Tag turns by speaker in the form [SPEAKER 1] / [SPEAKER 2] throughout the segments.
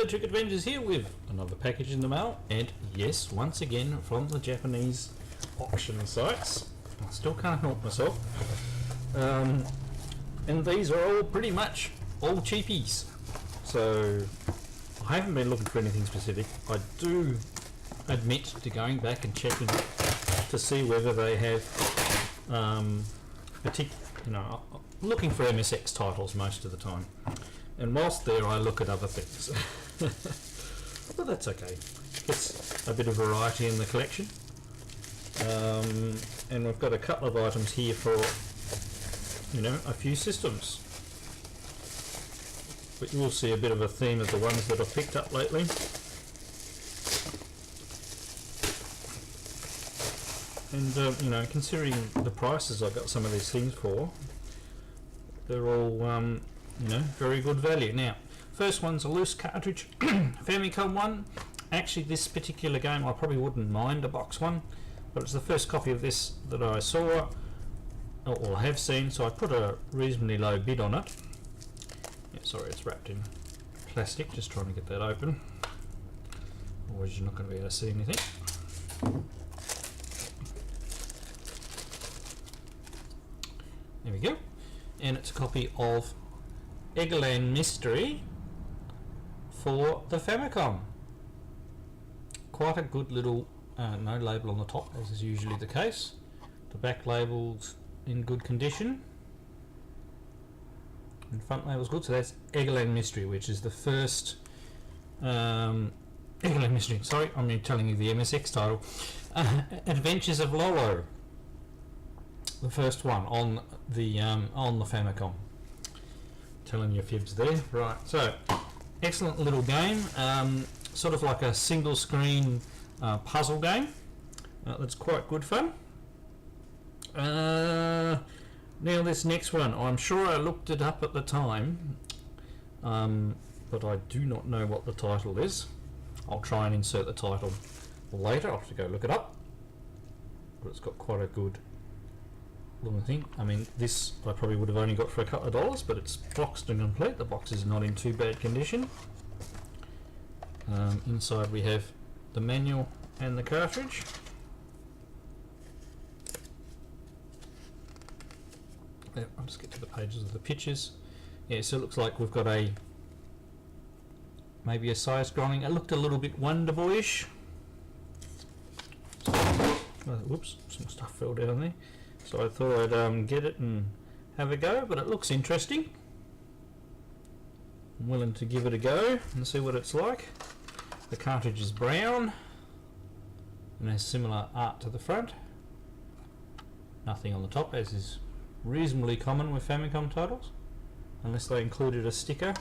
[SPEAKER 1] Electric Adventures here with another package in the mail, and yes, once again from the Japanese auction sites. I still can't help myself. And these are all pretty much all cheapies. So I haven't been looking for anything specific. I do admit to going back and checking to see whether they have looking for MSX titles most of the time. And whilst there, I look at other things. But that's okay. It's a bit of variety in the collection. And we've got a couple of items here for, a few systems. But you will see a bit of a theme of the ones that I've picked up lately. And, considering the prices I got some of these things for, they're all, very good value. Now, first one's a loose cartridge, Famicom one. Actually, this particular game I probably wouldn't mind a box one, but it's the first copy of this that I saw, or have seen, so I put a reasonably low bid on it. Yeah, sorry, it's wrapped in plastic, just trying to get that open. Otherwise you're not going to be able to see anything. There we go. And it's a copy of Eggland Mystery for the Famicom. Quite a good little, no label on the top, as is usually the case. The back label's in good condition. And front label's good, so that's Eggland Mystery, which is the first Eggland Mystery, sorry, I'm telling you the MSX title. Adventures of Lolo. The first one on the Famicom. Telling you fibs there. Right, so excellent little game, sort of like a single screen puzzle game. That's quite good fun. Now this next one, I'm sure I looked it up at the time, but I do not know what the title is. I'll try and insert the title later. I'll have to go look it up, but it's got quite a good little thing. I mean, this I probably would have only got for a couple of dollars, but it's boxed and complete. The box is not in too bad condition. Inside we have the manual and the cartridge. I'll just get to the pages of the pictures. Yeah, so it looks like we've got maybe a size scrolling. It looked a little bit Wonder Boyish. Whoops, some stuff fell down there. So I thought I'd get it and have a go, but it looks interesting. I'm willing to give it a go and see what it's like. The cartridge is brown and has similar art to the front. Nothing on the top, as is reasonably common with Famicom titles, unless they included a sticker.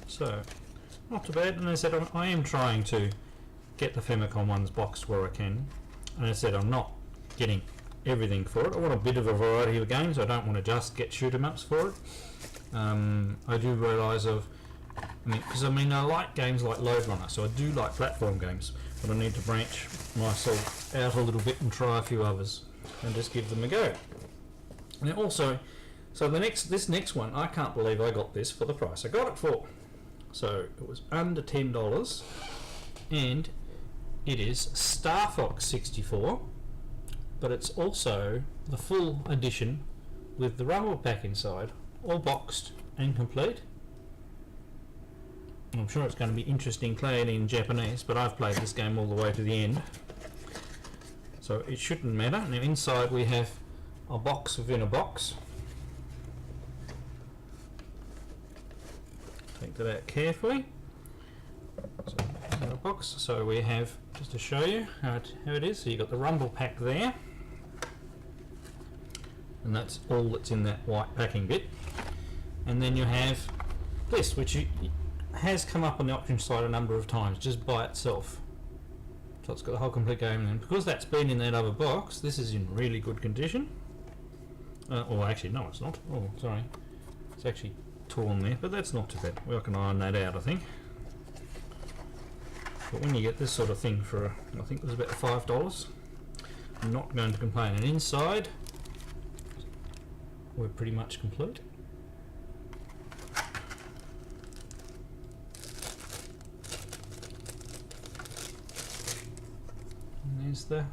[SPEAKER 1] So, not too bad, and as I said, I am trying to get the Famicom ones boxed where I can, and as I said, I'm not getting everything for it. I want a bit of a variety of games. I don't want to just get shoot 'em ups for it. I do realise because I like games like Load Runner, so I do like platform games, but I need to branch myself out a little bit and try a few others and just give them a go. And also, so this next one, I can't believe I got this for the price I got it for. So it was under $10, and it is Star Fox 64, but it's also the full edition with the rumble pack inside, all boxed and complete. I'm sure it's going to be interesting playing in Japanese, but I've played this game all the way to the end, so it shouldn't matter. Now inside we have a box within a box. Take that out carefully. So, a box. So we have, just to show you how it is, so you've got the rumble pack there, and that's all that's in that white packing bit. And then you have this, which has come up on the option side a number of times just by itself. So it's got the whole complete game, and because that's been in that other box, this is in really good condition. Or actually, no, it's not. Oh, sorry, it's actually torn there, but that's not too bad. We can iron that out, I think. But when you get this sort of thing for, I think it was about $5, I'm not going to complain. And inside, we're pretty much complete. And there's the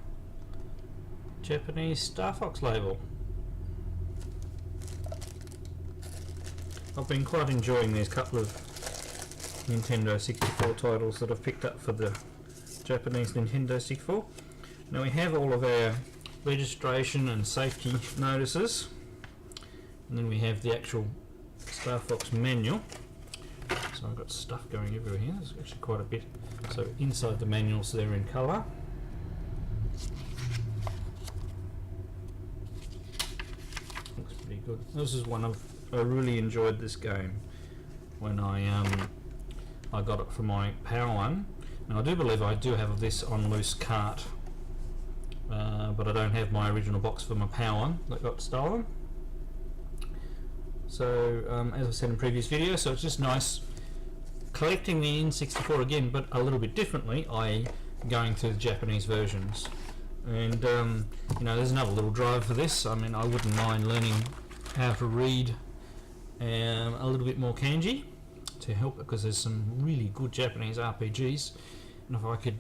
[SPEAKER 1] Japanese Star Fox label. I've been quite enjoying these couple of Nintendo 64 titles that I've picked up for the Japanese Nintendo 64. Now we have all of our registration and safety notices, and then we have the actual Star Fox manual. So I've got stuff going everywhere here, there's actually quite a bit. So inside the manuals they're in colour. Looks pretty good. This is one of, I really enjoyed this game when I got it for my Power One. Now I do believe I do have this on loose cart, but I don't have my original box for my Power One that got stolen. So as I said in previous videos, so it's just nice collecting the N64 again, but a little bit differently, i.e. going through the Japanese versions. And you know, there's another little drive for this. I mean, I wouldn't mind learning how to read a little bit more kanji to help, because there's some really good Japanese RPGs, and if I could,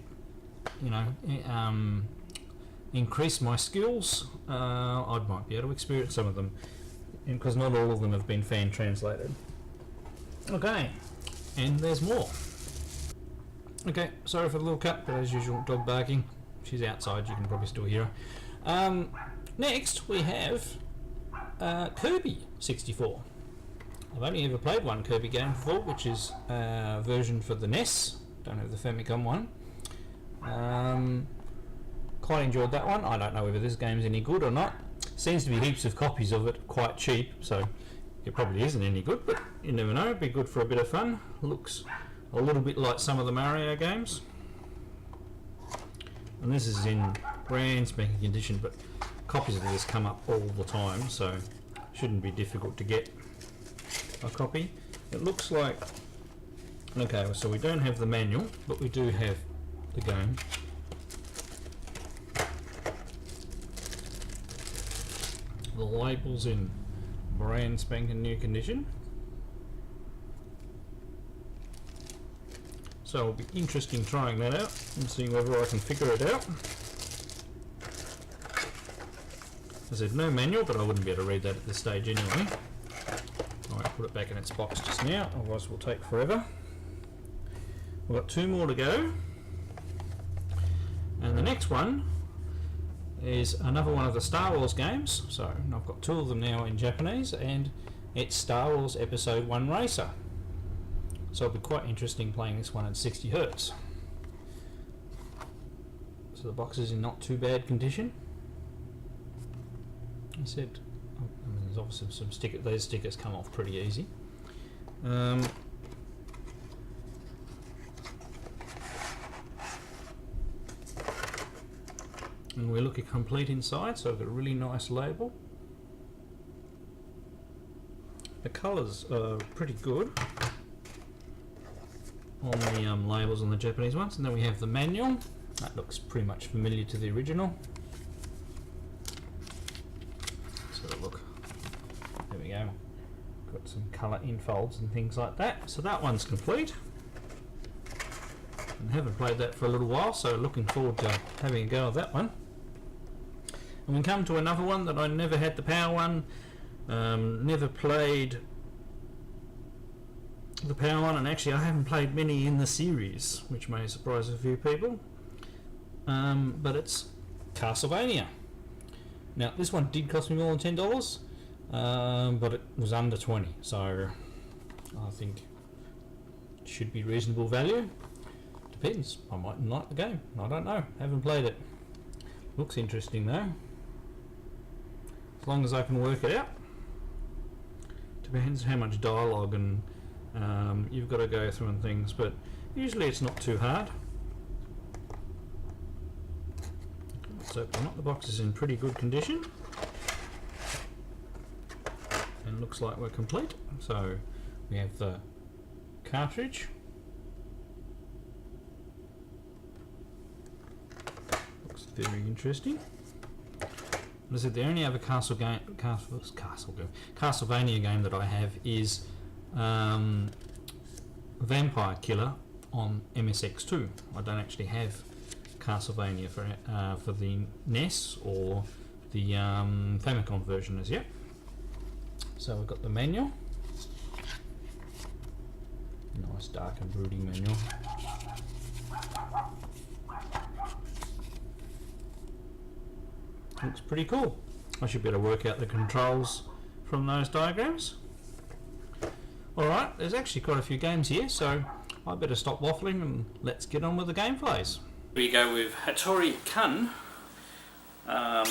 [SPEAKER 1] you know, increase my skills, I might be able to experience some of them, because not all of them have been fan translated. Okay, and there's more. Okay, sorry for the little cut, but as usual, dog barking. She's outside, you can probably still hear her. Next we have Kirby 64. I've only ever played one Kirby game before, which is a version for the NES. Don't have the Famicom one. Quite enjoyed that one. I don't know whether this game's any good or not. Seems to be heaps of copies of it, quite cheap, so it probably isn't any good, but you never know, it'd be good for a bit of fun. Looks a little bit like some of the Mario games. And this is in brand spanking condition, but copies of this come up all the time, so shouldn't be difficult to get a copy. It looks like, okay, so we don't have the manual, but we do have the game. The label's in brand spanking new condition, so it'll be interesting trying that out and seeing whether I can figure it out. I said no manual, but I wouldn't be able to read that at this stage anyway. I might put it back in its box just now, otherwise it will take forever. We've got two more to go, and the next one is another one of the Star Wars games. So I've got two of them now in Japanese, and it's Star Wars Episode 1 Racer. So it'll be quite interesting playing this one at 60 Hz. So the box is in not too bad condition. I said, I mean, there's obviously some stickers. Those stickers come off pretty easy. And we're looking complete inside, so I've got a really nice label. The colours are pretty good on the labels on the Japanese ones, and then we have the manual. That looks pretty much familiar to the original. So look, there we go. Got some colour infolds and things like that. So that one's complete. And haven't played that for a little while, so looking forward to having a go at that one. And we come to another one that I never had the Power One, never played the Power One, and actually I haven't played many in the series, which may surprise a few people. But it's Castlevania. Now this one did cost me more than $10, but it was under 20, so I think it should be reasonable value. Depends, I mightn't like the game, I don't know, haven't played it. Looks interesting though, as long as I can work it out. Depends how much dialogue and you've got to go through and things, but usually it's not too hard. Let's open up. The box is in pretty good condition and looks like we're complete. So we have the cartridge, looks very interesting. As I said, the only other Castlevania game that I have is Vampire Killer on MSX2. I don't actually have Castlevania for the NES or the Famicom version as yet. So we've got the manual. Nice dark and broody manual. Looks pretty cool. I should be able to work out the controls from those diagrams. Alright, there's actually quite a few games here, so I better stop waffling and let's get on with the gameplays. We go with Hattori Kun, or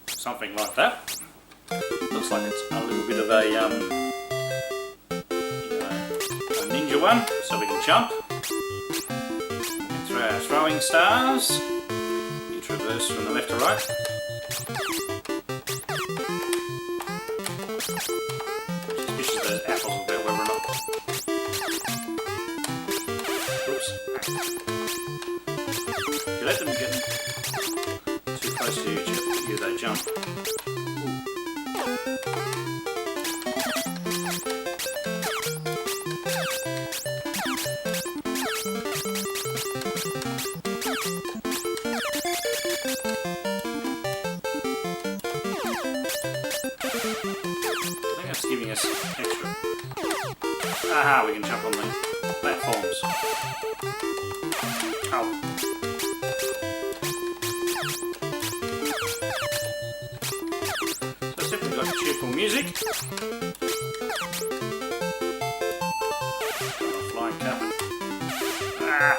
[SPEAKER 1] something like that. Looks like it's a little bit of a ninja one, so we can jump. We can throw our throwing stars. You traverse from the left to right. Suspicious those apples about whether or not. Oops. If you let them get too close to you, they jump. Giving us extra. Aha, we can jump on the platforms. Ow. So it's definitely got cheerful music. Flying carpet. Ah!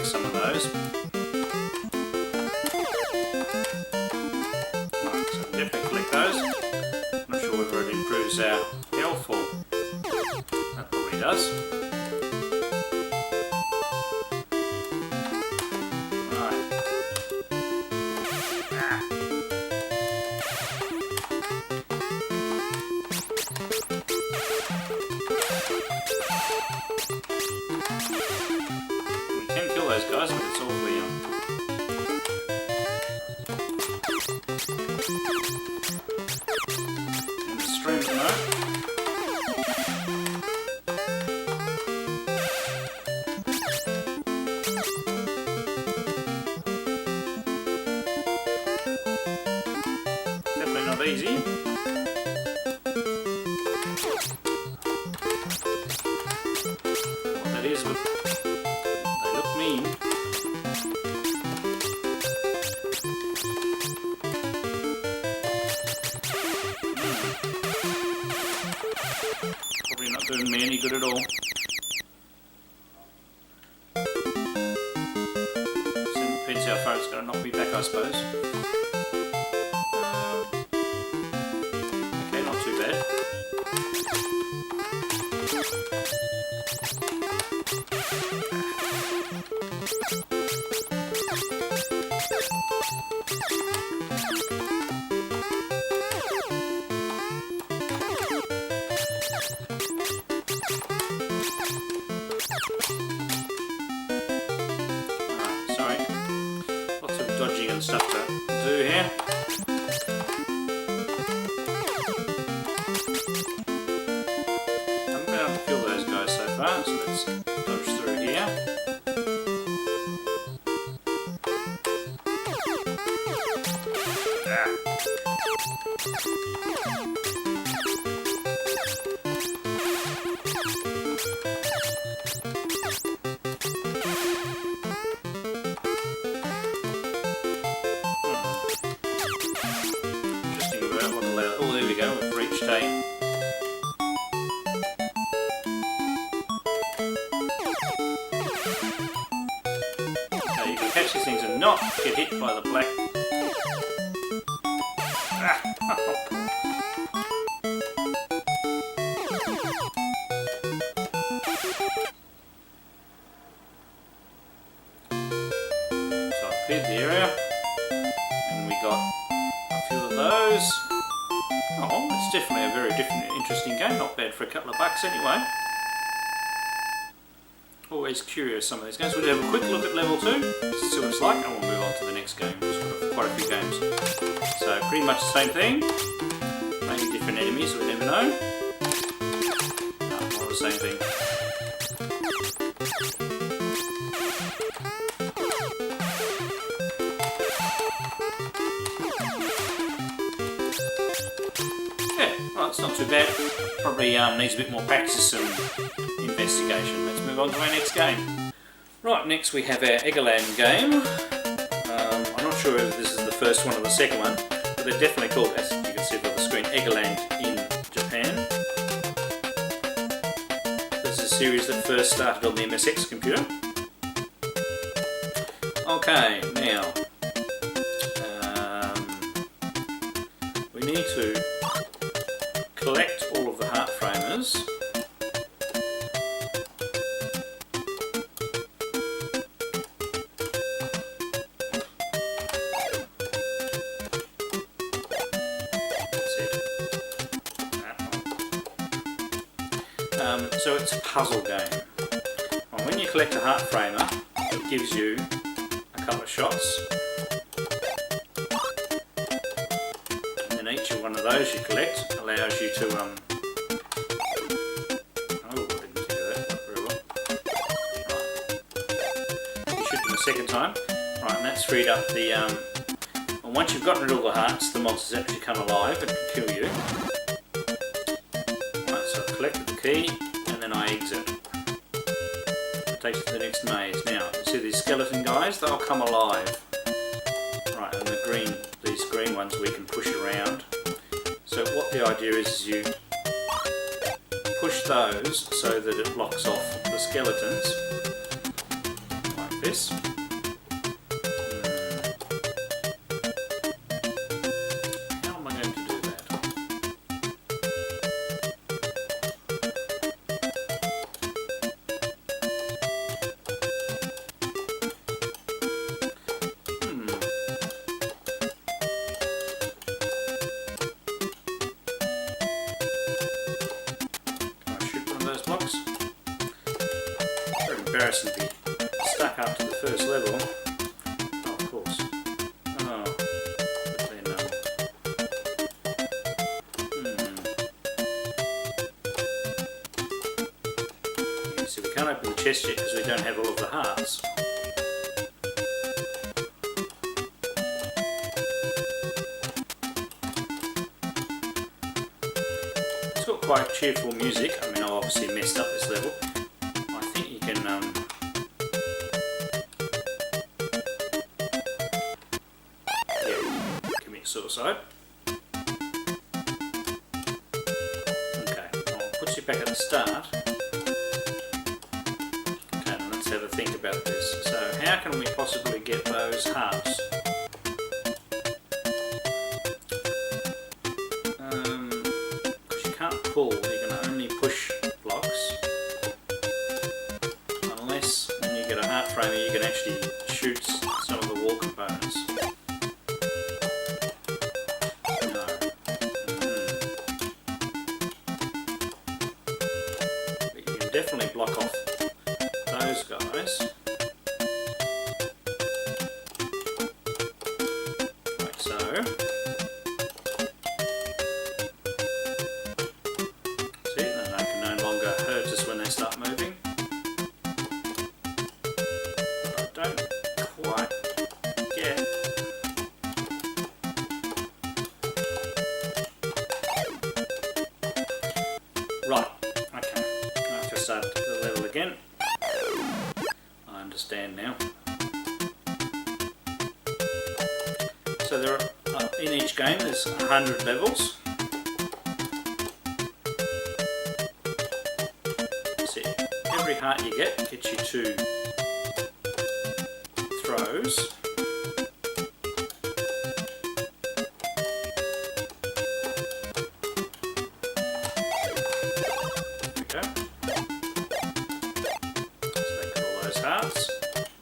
[SPEAKER 1] Some of those. Right, so definitely click those. Not sure whether it improves our health or that probably does. Right. Ah. Those guys, but it's awfully in the stream mode. Definitely not easy. What that is, but they look mean. Probably not doing me any good at all. Depends how far it's going to knock me back, I suppose. Okay, not too bad. Sorry, lots of dodging and stuff to do here. Haven't been able to kill those guys so far, so let's dodge through here. Ah. Oh, there we go, we've reached a... Now you can catch these things and not get hit by the black... Ah. So I cleared the area, and we got a different, interesting game. Not bad for a couple of bucks anyway. Always curious some of these games. We'll have a quick look at level 2, see what it's like, and we'll move on to the next game. There's quite a few games. So pretty much the same thing. Maybe different enemies, we never know. No, all the same thing. Yeah, well, it's not too bad. Probably needs a bit more practice and investigation. Let's move on to our next game. Right, next we have our Eggerland game. I'm not sure if this is the first one or the second one, but they're definitely called, as you can see on the screen, Eggerland in Japan. This is a series that first started on the MSX computer. Okay, now we need to collect all of the heart framers. So it's a puzzle game. And when you collect a heart framer, it gives you a couple of shots. And then each one of those you collect allows you to oh, I didn't do that, not very well. Right. You shoot them a second time. Right, and that's freed up the and once you've gotten rid of all the hearts, the monsters actually come alive and can kill you. Right, so I've collected the key. I exit. It takes you to the next maze. Now, you see these skeleton guys? They'll come alive. Right, and these green ones we can push around. So what the idea is you push those so that it blocks off the skeletons. Like this. How am I going to do that? Blocks. Very embarrassing to be stuck up to the first level. Oh, of course. Oh, but then, yeah, so we can't open the chest yet because we don't have all of the hearts. It's got quite cheerful music. I mean, I obviously messed up this level. I think you can commit suicide. Okay, well, it puts you back at the start. Okay, let's have a think about this. So how can we possibly get those hearts? Because you can't pull, you can only push blocks. Unless when you get a heart framer you can actually shoot some of the wall components. No. But you can definitely block off those guys. Like so. See, then they can no longer hurt us when they start moving. But I don't quite get. Right, okay. I have to start the level again. I understand now. So there are, in each game there's 100 levels. See, every heart you get gets you 2 throws. There we go. So they got all those hearts.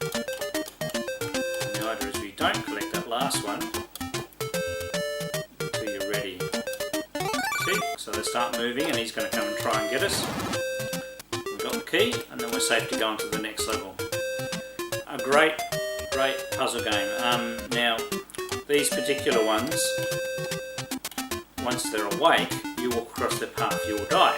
[SPEAKER 1] And the idea is we don't collect that last one until you're ready. See? So they start moving and he's going to come and try and get us. We've got the key and then we're safe to go on to the next level. A great puzzle game. Now, these particular ones, once they're awake, you walk across their path, you will die.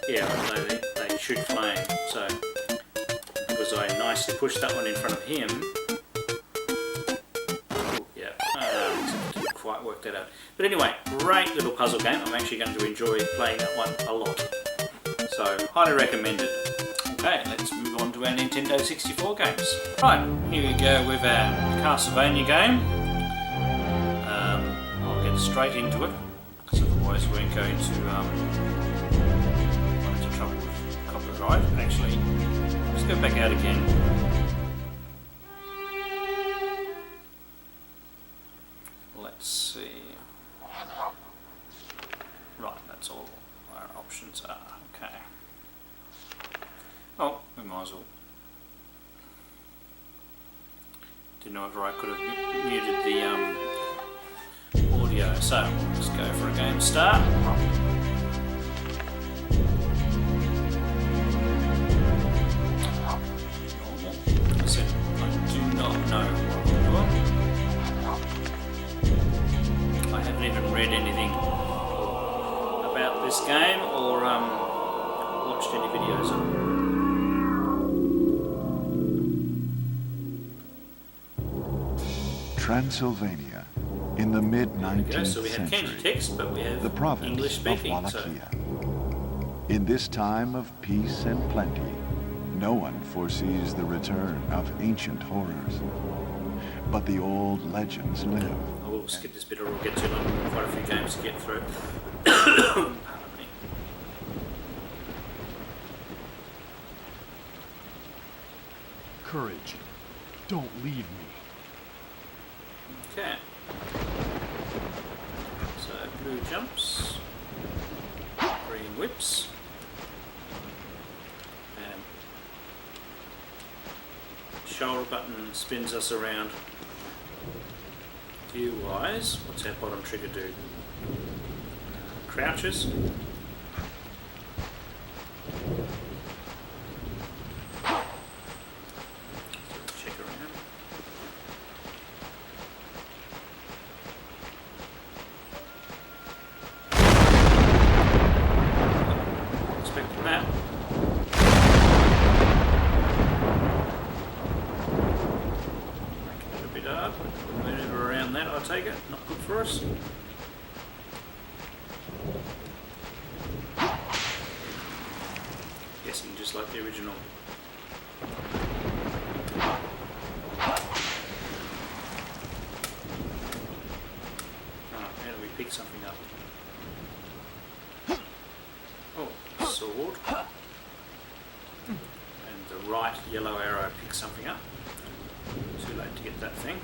[SPEAKER 1] Yeah, they shoot flame, so because I nicely pushed that one in front of him, yeah, didn't quite work that out. But anyway, great little puzzle game. I'm actually going to enjoy playing that one a lot, so highly recommended. Okay, let's move on to our Nintendo 64 games. Right, here we go with our Castlevania game. I'll get straight into it, because otherwise we're going to trouble with copyright. Actually, let's go back out again. Let's see. Right, that's all our options are. Okay. Oh, we might as well. Didn't know whether I could have muted the audio. So let's go for a game start. This game or watched any videos of it.
[SPEAKER 2] Transylvania, in the mid-19th
[SPEAKER 1] so we have
[SPEAKER 2] century,
[SPEAKER 1] text, but we have
[SPEAKER 2] the province
[SPEAKER 1] English speaking,
[SPEAKER 2] of Wallachia. In this time of peace and plenty, no one foresees the return of ancient horrors, but the old legends live.
[SPEAKER 1] I will skip this bit or we'll get too long. Quite a few games to get through. Pardon me.
[SPEAKER 3] Courage. Don't leave me.
[SPEAKER 1] Okay. So blue jumps, green whips, and shoulder button spins us around. View-wise, what's our bottom trigger do? Crouches. Check around. Expecting that. Making it a bit hard. Maneuver around that, I take it. Not good for us. Guessing just like the original. How do we pick something up? Oh, sword. And the right yellow arrow picks something up. Too late to get that thing.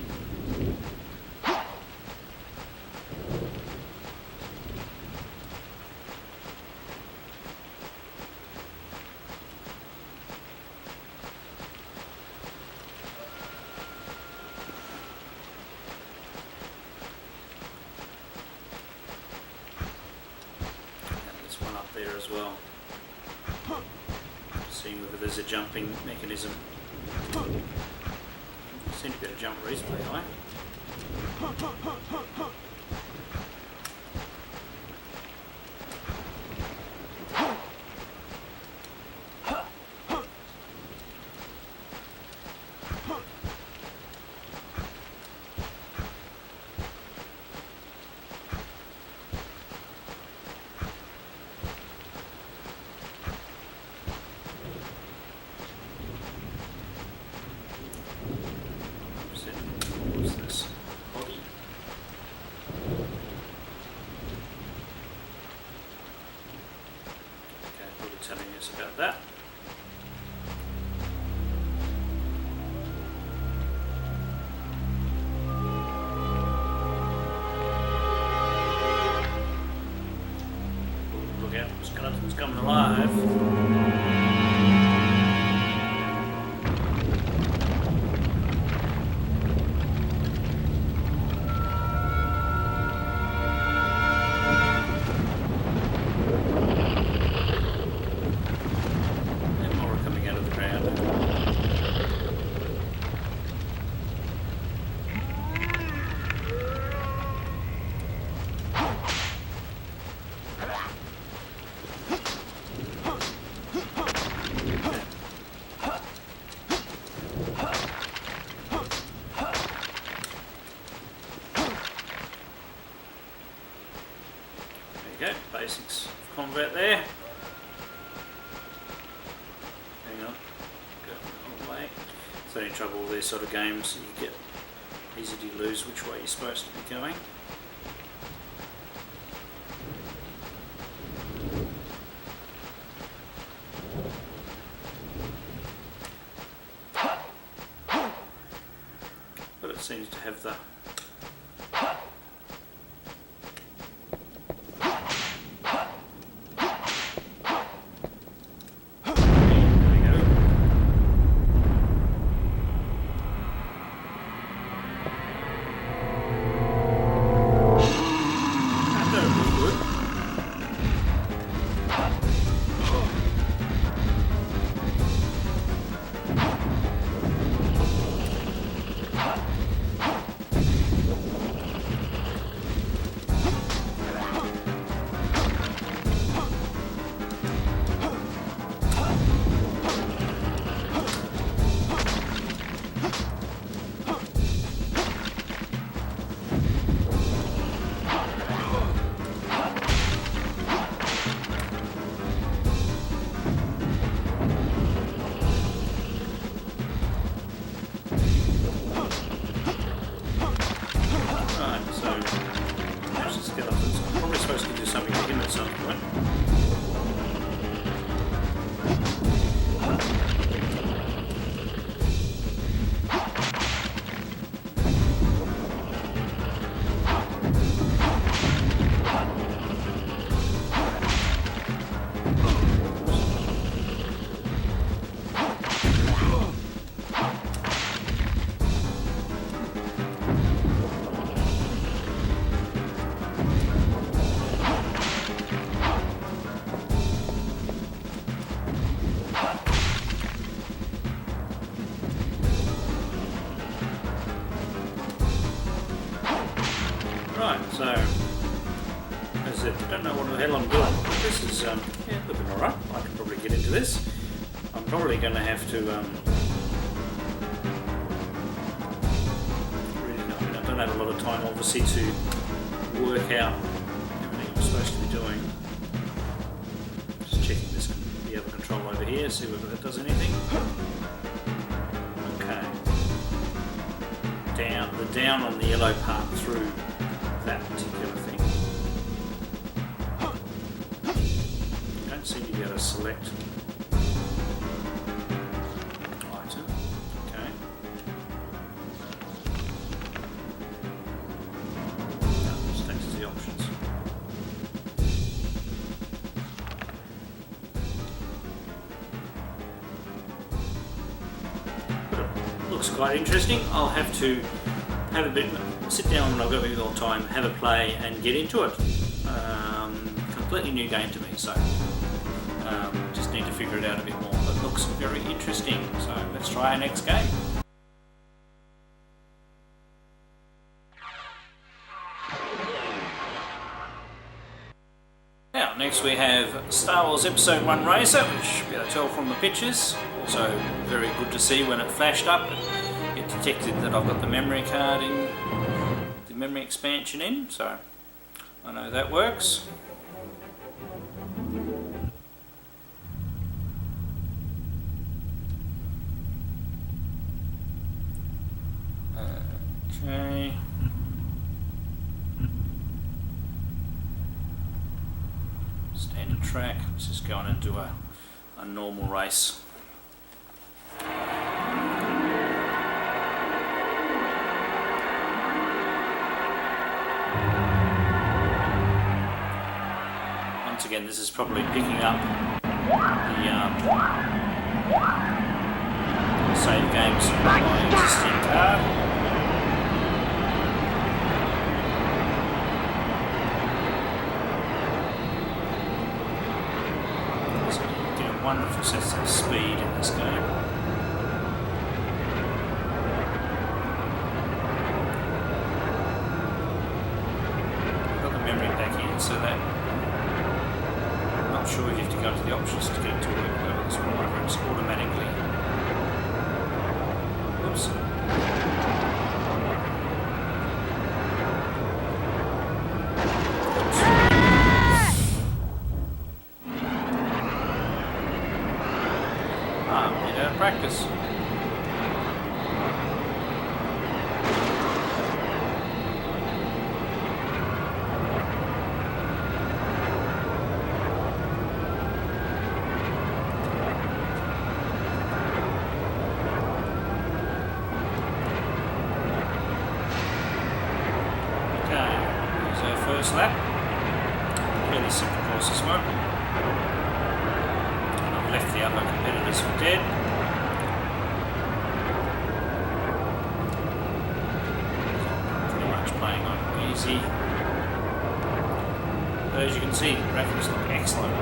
[SPEAKER 1] There as well. Seeing whether there's a jumping mechanism. Seem to be able to jump reasonably high. telling us about that. Look out, skeleton's coming alive. Basics of combat there. Hang on, go the wrong way. So in trouble with these sort of games, you get easy to lose which way you're supposed to be going. But it seems to have the So, as I said, I don't know what the hell I'm doing. This is, yeah, looking alright. I can probably get into this. I'm probably going to have to, really, I don't have a lot of time, obviously, to work out everything I'm supposed to be doing. Just checking this, the other control over here, see whether that does anything. Okay. The down on the yellow part through that particular thing. Don't seem to be able to select item. Okay. No, just takes the options. But it looks quite interesting. I'll have to have a bit, sit down when I've got a bit more time, have a play and get into it. Completely new game to me, so just need to figure it out a bit more. But it looks very interesting, so let's try our next game. Now, next we have Star Wars Episode 1 Racer, which you'll be able to tell from the pictures. Also very good to see when it flashed up. It detected that I've got the memory card in, the memory expansion in, so I know that works. Okay. Standard track. Let's just go on and do a
[SPEAKER 4] a normal race. Once again, this is probably picking up the save games on my existing card. So you get a wonderful sense of speed in this game. I've got the memory back in, so that I'm not sure if you have to go to the options to get it to work well with this one, whether it's automatically. Oops. Bit out of practice. First lap. Fairly simple course this one. And I've left the other competitors for dead. I'm pretty much playing on easy. But as you can see, the graphics look excellent.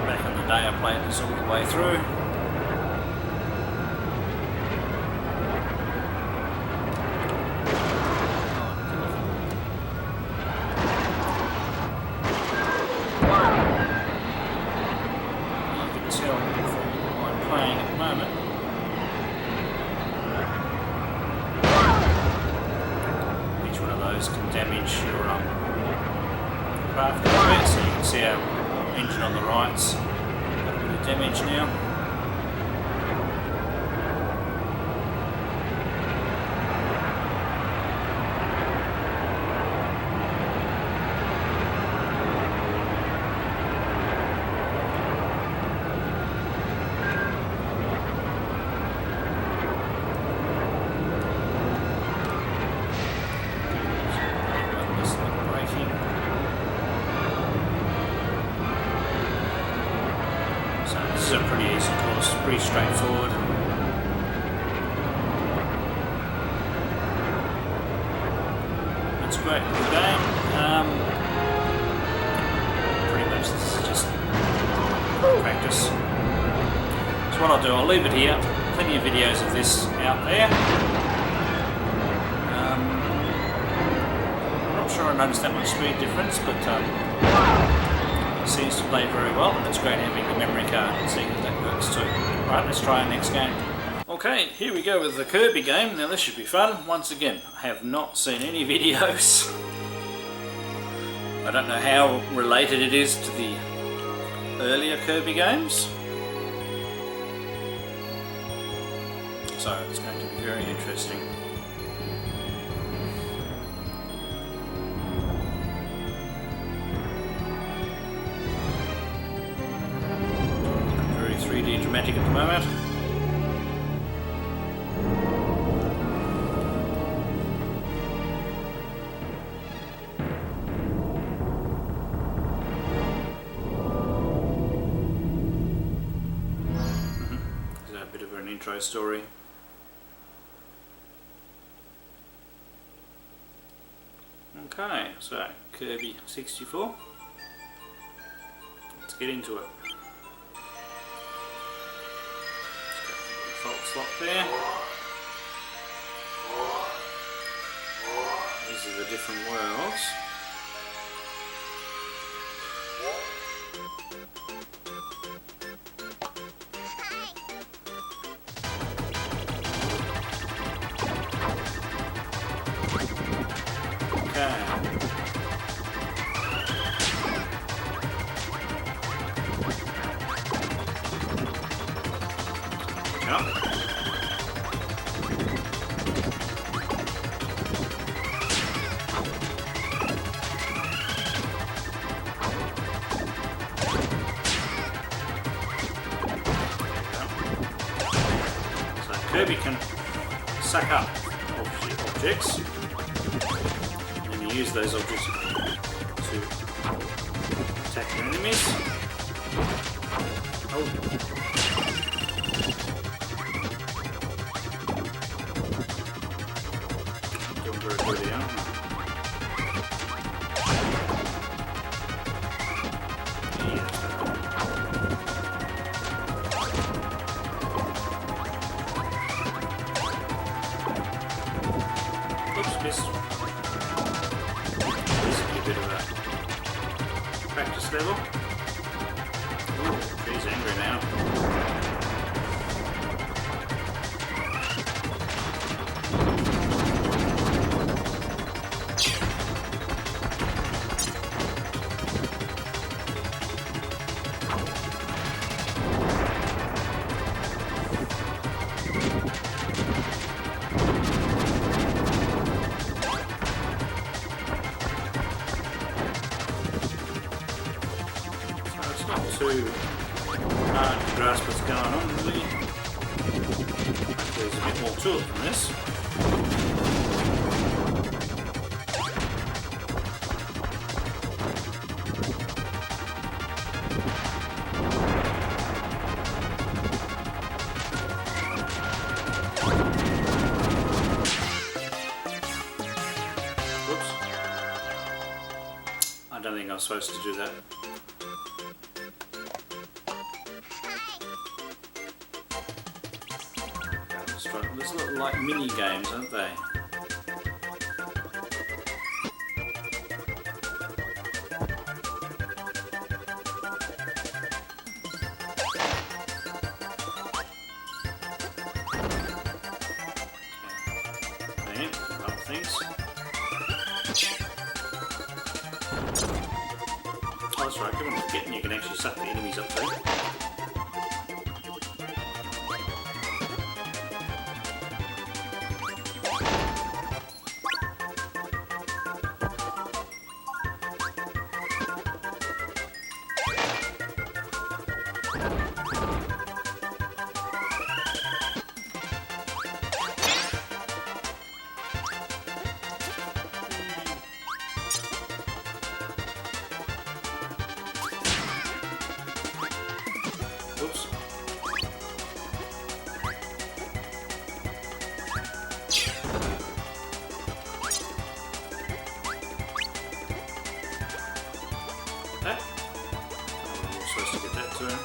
[SPEAKER 4] Back in the day I played this all the way through. Can damage your craft a bit, so you can see our engine on the right's got a bit of damage now. This is a pretty easy course, pretty straightforward. That's a great little game. Pretty much this is just practice. So what I'll do, I'll leave it here. Plenty of videos of this out there. I'm not sure I noticed that much speed difference, but seems to play very well, and it's great having the memory card and seeing if that works too. Right, let's try our next game. Okay, here we go with the Kirby game. Now this should be fun. Once again, I have not seen any videos. I don't know how related it is to the earlier Kirby games. So it's going to be very interesting. Very 3D dramatic at the moment. Intro story. Okay, so Kirby 64. Let's get into it. Default slot there. These are the different worlds. Kirby can suck up objects, and then you use those objects to attack your enemies. Oh. Doing very good here. Oops, missed. This will be a bit of a practice level. Ooh, he's angry now. Too hard to grasp what's going on, really. There's a bit more to it than this. Whoops. I don't think I was supposed to do that. There's a lot like mini games, aren't they? Okay, up things. Oh, that's right, keep on forgetting you can actually suck the enemies up too. Oops. That? I'm supposed to get that turn.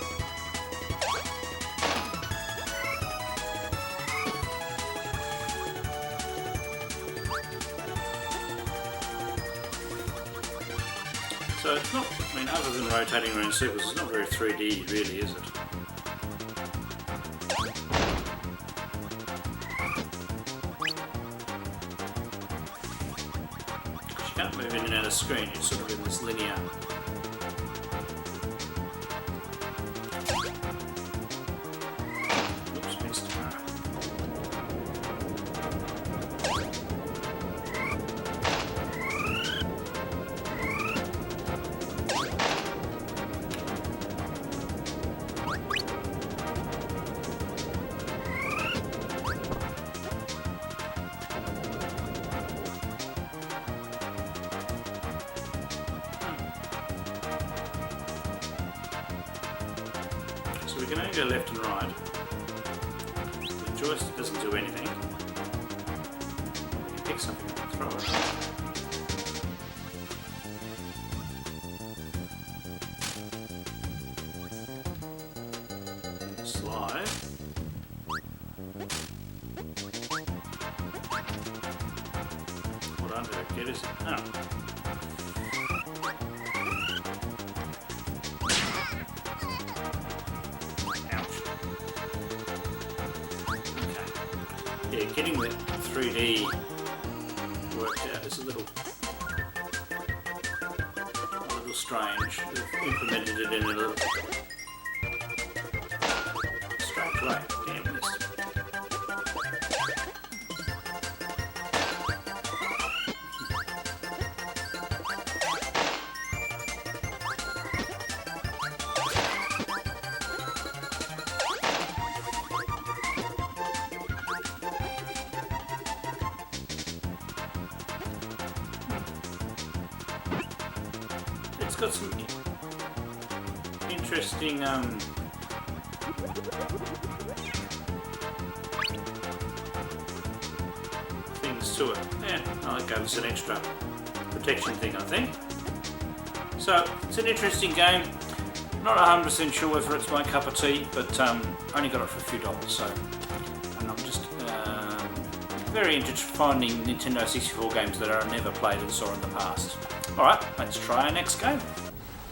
[SPEAKER 4] So it's not, I mean, other than rotating around circles, it's not very 3D really, is it? You can't move in and out of screen, you're sort of in this linear. Oops, missed. So we can only go left and right. The joystick doesn't do anything. You can pick something up and throw it. Slide. What under it get is it? Oh. Yeah, getting the 3D worked out is a little strange. They've implemented it in a little strange way. Damn this. got some interesting things to it. Yeah, I gave us an extra protection thing, I think. So it's an interesting game. Not 100% sure whether it's my cup of tea, but only got it for a few dollars. So, and I'm just very interested in finding Nintendo 64 games that I never played and saw in the past. All right, let's try our next game.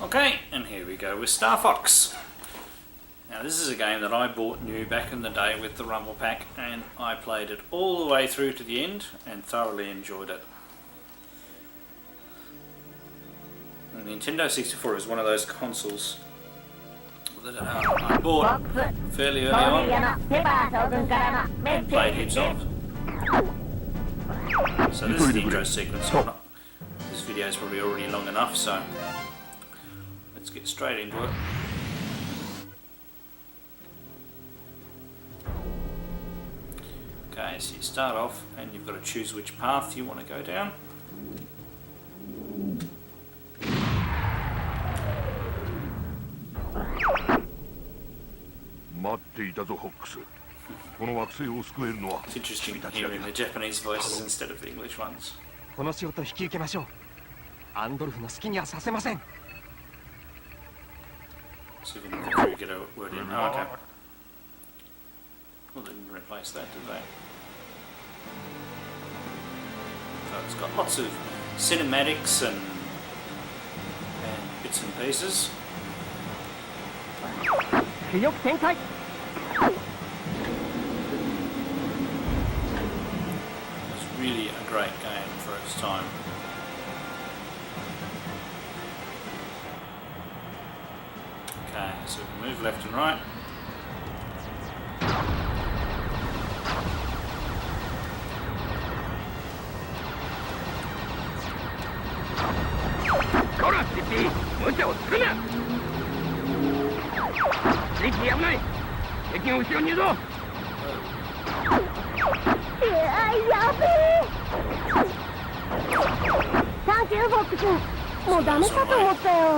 [SPEAKER 4] Okay, and here we go with Star Fox. Now this is a game that I bought new back in the day with the Rumble Pack, and I played it all the way through to the end and thoroughly enjoyed it. And the Nintendo 64 is one of those consoles that I bought fairly early on and played heaps of. So this is the intro sequence. This video is probably already long enough, so let's get straight into it. Okay, so you start off and you've got to choose which path you want to go down. It's interesting hearing the Japanese voices instead of the English ones.
[SPEAKER 3] この仕事引き受けましょう。アンドルフの好きにはさせません。
[SPEAKER 4] See if the crew get a word in. Oh, okay. Well, they didn't replace that, did they? So it's got lots of cinematics and bits and pieces.
[SPEAKER 3] 強く展開。
[SPEAKER 4] It's really a great game for its time. Okay, so we can move left and right.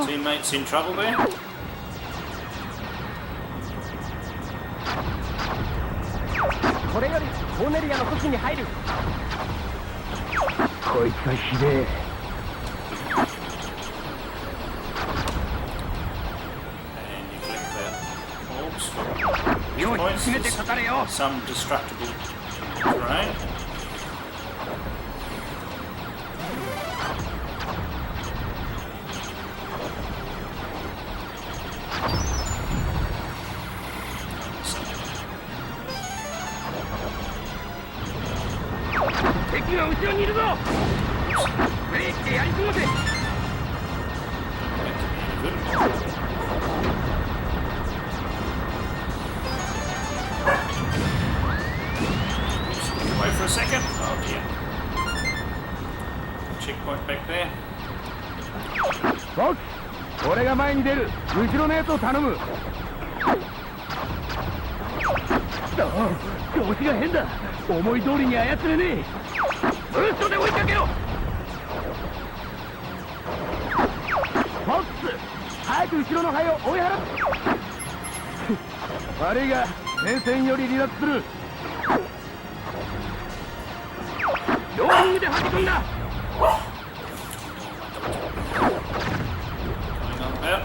[SPEAKER 4] Teammates in trouble there?
[SPEAKER 3] これよりコーネリアの武器に入る。こいつはひでえ。
[SPEAKER 4] And you collect the orbs for points. Some destructible terrain. Wait for a second. Oh dear. Checkpoint back there.
[SPEAKER 3] フォックス、俺が前に出る。後ろのやつを頼む。調子が変だ。思い通りに操れねえ。ブーストで追いかけろ。フォックス、早く後ろの灰を追い払って。悪いが前線より離脱する。ローリングで弾き込んだ。
[SPEAKER 4] Coming on about.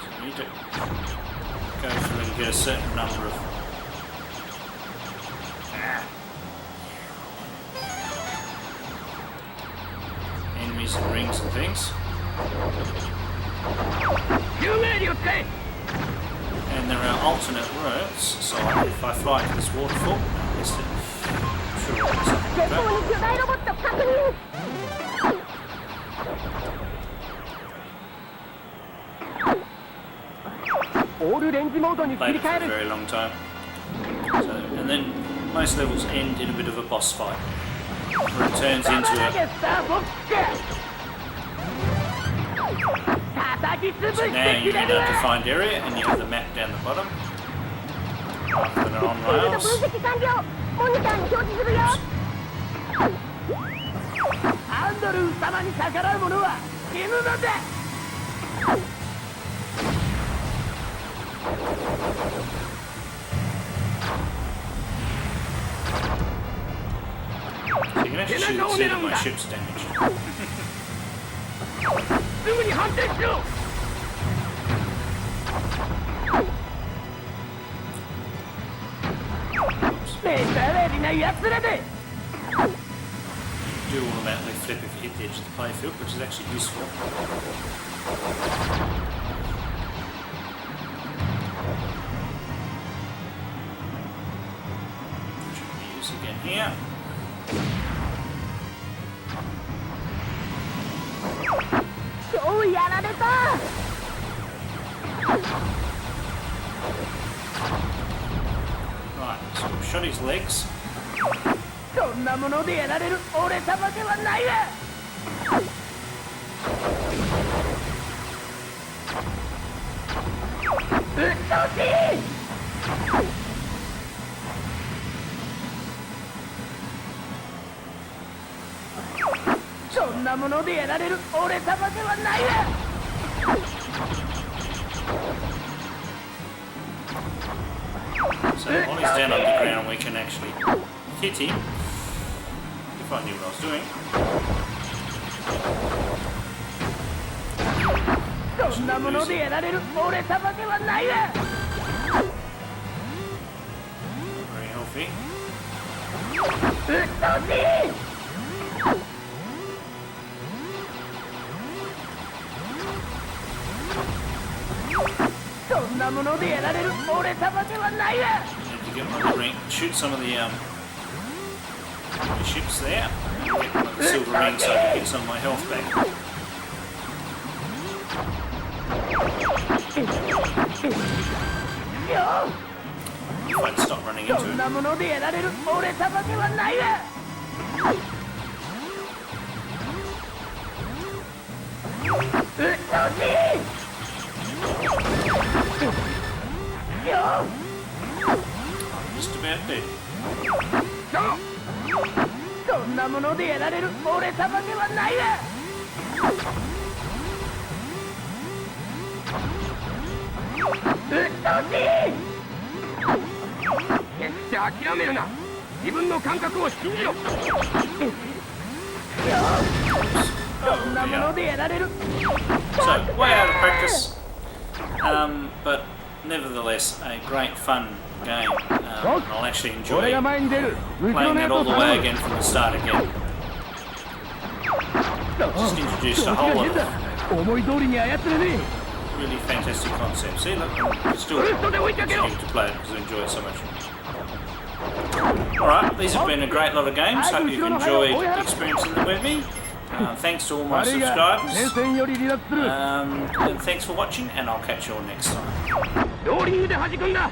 [SPEAKER 4] So you need to go through and get a certain number of enemies and rings and things. And there are alternate routes, so if I fly to this waterfall, I guess I'm sure it'll be something like that. Played it for a very long time. So, and then most levels end in a bit of a boss fight, where it turns into a So now you're in a defined area and you have the map down the bottom. Rather than on
[SPEAKER 5] 分
[SPEAKER 4] rails.
[SPEAKER 5] 析完了。モニターに表示するよ。
[SPEAKER 3] ハンドルー様に逆らう者は死ぬのだ。
[SPEAKER 4] So you can actually see that my ship's damaged.
[SPEAKER 3] すぐに反転しろ。 目障りな奴らで。
[SPEAKER 4] Do automatically flip if you hit the edge of the playfield, which is actually useful. Which we can use again here.
[SPEAKER 5] 超やられた。
[SPEAKER 4] Right, so we've shot his legs.
[SPEAKER 3] そんなものでやられる俺様ではないわ。うっとうしい。そんなものでやられる俺様ではないわ。
[SPEAKER 4] So while he's down on the ground, we can actually hit him. If I knew what I was doing.
[SPEAKER 3] そんなものでやられる俺様ではないわ。
[SPEAKER 4] Very healthy.
[SPEAKER 3] うっとうしい。 そんなものでやられる俺様ではないわ。
[SPEAKER 4] Need to get one of the ring, shoot some of the ships there. Get one of the silver rings so I can get some of my health back.
[SPEAKER 3] よ
[SPEAKER 4] If I'd stop running
[SPEAKER 3] そ
[SPEAKER 4] into
[SPEAKER 3] ん
[SPEAKER 4] it.
[SPEAKER 3] なものでやられる俺様ではないわ。うっとうしい。よ
[SPEAKER 4] Just about dead.
[SPEAKER 3] そんなものでやられる俺様ではないわ。うっとうしい。決して諦めるな。自分の感覚を信じろ。そんなものでやられる。
[SPEAKER 4] So, way out of practice. But nevertheless, a great fun game. I'll actually enjoy
[SPEAKER 3] 俺が前に出る。
[SPEAKER 4] playing it all the way again from the start again. Just introduced a whole lot of
[SPEAKER 3] 思い通りに操れね
[SPEAKER 4] really fantastic concepts. See, look, I'm still continuing to play it because I enjoy it so much. Alright, these have been a great lot of games. Hope you've enjoyed experiencing them with me. Thanks to all my
[SPEAKER 3] 前が
[SPEAKER 4] subscribers.
[SPEAKER 3] 前線より離脱する。
[SPEAKER 4] And thanks for watching, and I'll catch you all next time.
[SPEAKER 3] ローリングで弾くんだ。